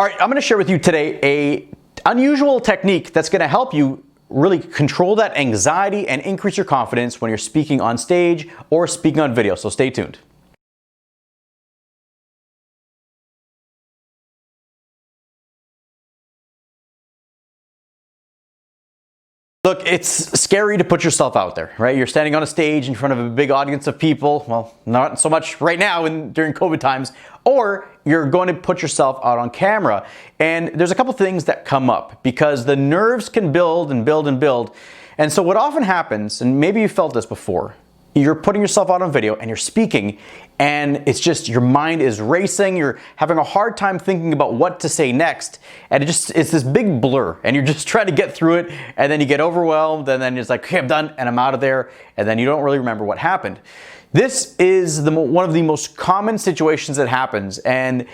All right, I'm going to share with you today a unusual technique that's going to help you really control that anxiety and increase your confidence when you're speaking on stage or speaking on video. So stay tuned. Look, it's scary to put yourself out there, right? You're standing on a stage in front of a big audience of people. Well, not so much right now during COVID times. Or you're going to put yourself out on camera. And there's a couple things that come up because the nerves can build and build and build. And so what often happens, and maybe you felt this before, you're putting yourself out on video and you're speaking and it's just your mind is racing, you're having a hard time thinking about what to say next, and it's this big blur and you're just trying to get through it, and then you get overwhelmed and then it's like, okay, I'm done and I'm out of there, and then you don't really remember what happened. This is one of the most common situations that happens, and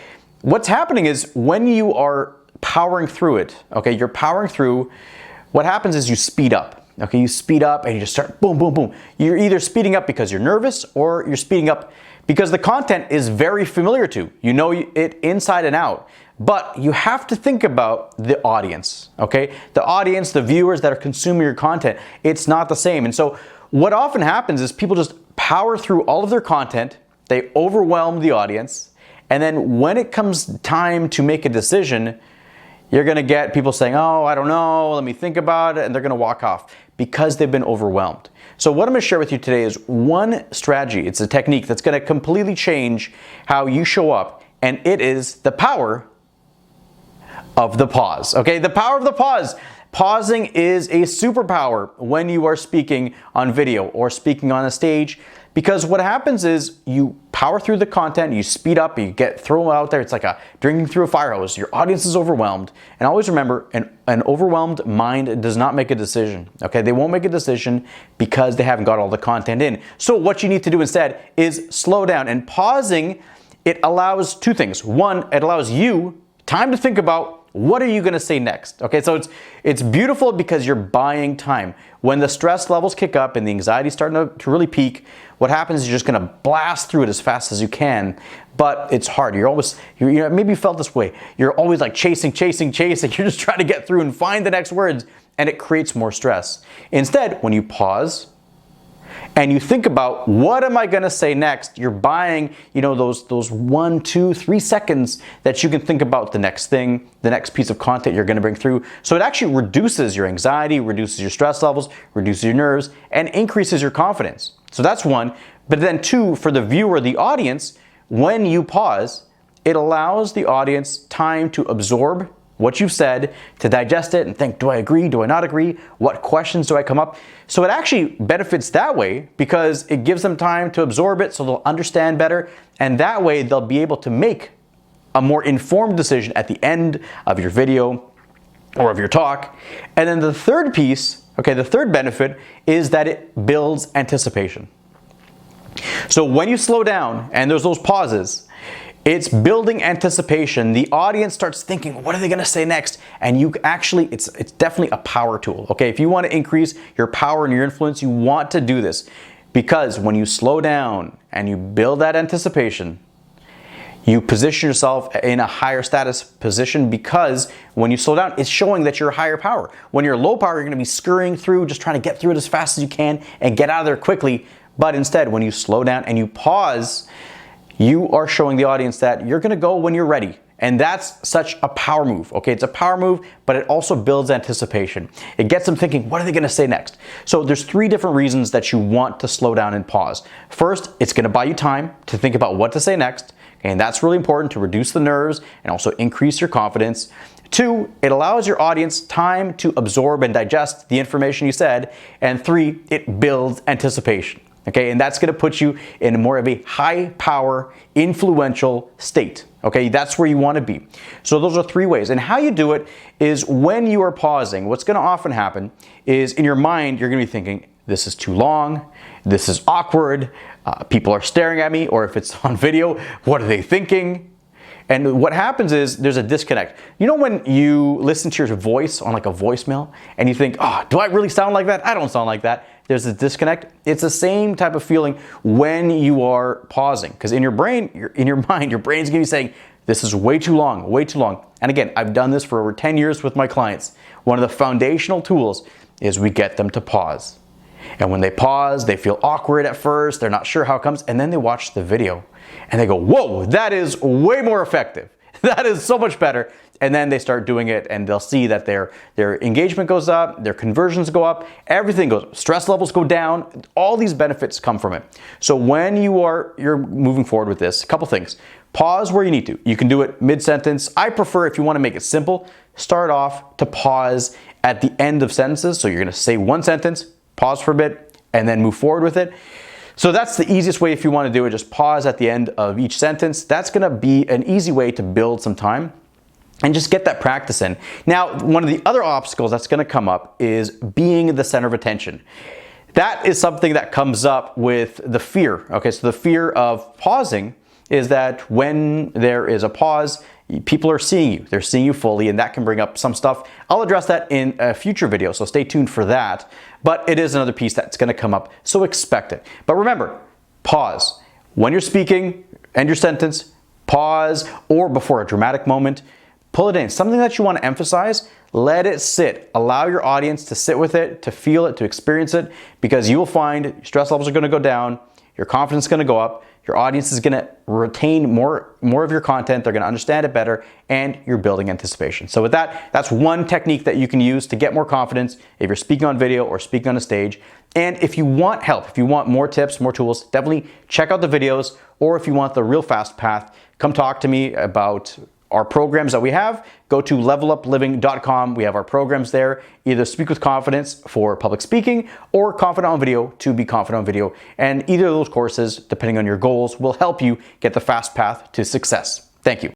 what's happening is when you are powering through it, okay, you're powering through, what happens is you speed up. Okay, you speed up and you just start boom, boom, boom. You're either speeding up because you're nervous or you're speeding up because the content is very familiar to you. You know it inside and out. But you have to think about the audience, okay? The audience, the viewers that are consuming your content, it's not the same. And so what often happens is people just power through all of their content, they overwhelm the audience, and then when it comes time to make a decision, you're going to get people saying, oh, I don't know, let me think about it, and they're going to walk off because they've been overwhelmed. So what I'm going to share with you today is one strategy. It's a technique that's going to completely change how you show up, and it is the power of the pause. Okay, the power of the pause. Pausing is a superpower when you are speaking on video or speaking on a stage, because what happens is you power through the content, you speed up, you get thrown out there. It's like drinking through a fire hose. Your audience is overwhelmed. And always remember, an overwhelmed mind does not make a decision. Okay, they won't make a decision because they haven't got all the content in. So what you need to do instead is slow down. And pausing, it allows two things. One, it allows you time to think about what are you going to say next? Okay, so it's beautiful because you're buying time. When the stress levels kick up and the anxiety is starting to really peak, what happens is you're just going to blast through it as fast as you can. But it's hard. Maybe you felt this way. You're always like chasing. You're just trying to get through and find the next words, and it creates more stress. Instead, when you pause and you think about what am I going to say next, you're buying, those 1, 2, 3 seconds that you can think about the next thing, the next piece of content you're going to bring through. So it actually reduces your anxiety, reduces your stress levels, reduces your nerves, and increases your confidence. So that's one. But then two, for the viewer, the audience, when you pause, it allows the audience time to absorb what you've said, to digest it and think, do I agree? Do I not agree? What questions do I come up? So it actually benefits that way because it gives them time to absorb it so they'll understand better. And that way they'll be able to make a more informed decision at the end of your video or of your talk. And then the third piece, okay, the third benefit is that it builds anticipation. So when you slow down and there's those pauses, it's building anticipation. The audience starts thinking, what are they going to say next? And it's definitely a power tool. Okay, if you want to increase your power and your influence, you want to do this, because when you slow down and you build that anticipation, you position yourself in a higher status position, because when you slow down, it's showing that you're higher power. When you're low power, you're going to be scurrying through, just trying to get through it as fast as you can and get out of there quickly. But instead, when you slow down and you pause, you are showing the audience that you're going to go when you're ready. And that's such a power move. Okay, it's a power move, but it also builds anticipation. It gets them thinking, what are they going to say next? So there's 3 different reasons that you want to slow down and pause. First, it's going to buy you time to think about what to say next. And that's really important to reduce the nerves and also increase your confidence. 2, it allows your audience time to absorb and digest the information you said. And 3, it builds anticipation. Okay, and that's going to put you in more of a high power, influential state. Okay, that's where you want to be. So those are 3 ways. And how you do it is when you are pausing, what's going to often happen is in your mind, you're going to be thinking, this is too long, this is awkward, people are staring at me, or if it's on video, what are they thinking? And what happens is there's a disconnect. You know when you listen to your voice on like a voicemail and you think, oh, do I really sound like that? I don't sound like that. There's a disconnect. It's the same type of feeling when you are pausing, because in your brain, in your mind, your brain's gonna be saying, This is way too long, way too long. And again, I've done this for over 10 years with my clients. One of the foundational tools is we get them to pause. And when they pause, they feel awkward at first, they're not sure how it comes, and then they watch the video and they go, whoa, that is way more effective. That is so much better. And then they start doing it and they'll see that their engagement goes up, their conversions go up, everything goes up, stress levels go down, all these benefits come from it. So when you're moving forward with this, a couple things. Pause where you need to. You can do it mid-sentence. I prefer, if you want to make it simple, start off to pause at the end of sentences. So you're going to say one sentence, pause for a bit, and then move forward with it. So that's the easiest way if you want to do it. Just pause at the end of each sentence. That's going to be an easy way to build some time and just get that practice in. Now, one of the other obstacles that's going to come up is being the center of attention. That is something that comes up with the fear. Okay, so the fear of pausing is that when there is a pause, people are seeing you. They're seeing you fully, and that can bring up some stuff. I'll address that in a future video, so stay tuned for that. But it is another piece that's going to come up, so expect it. But remember, pause. When you're speaking, end your sentence, pause, or before a dramatic moment, pull it in. Something that you want to emphasize, let it sit. Allow your audience to sit with it, to feel it, to experience it, because you will find stress levels are going to go down, your confidence is going to go up, your audience is going to retain more of your content, they're going to understand it better, and you're building anticipation. So with that, that's one technique that you can use to get more confidence if you're speaking on video or speaking on a stage. And if you want help, if you want more tips, more tools, definitely check out the videos, or if you want the real fast path, come talk to me about our programs that we have. Go to levelupliving.com. We have our programs there. Either Speak with Confidence for public speaking or Confident on Video to be confident on video. And either of those courses, depending on your goals, will help you get the fast path to success. Thank you.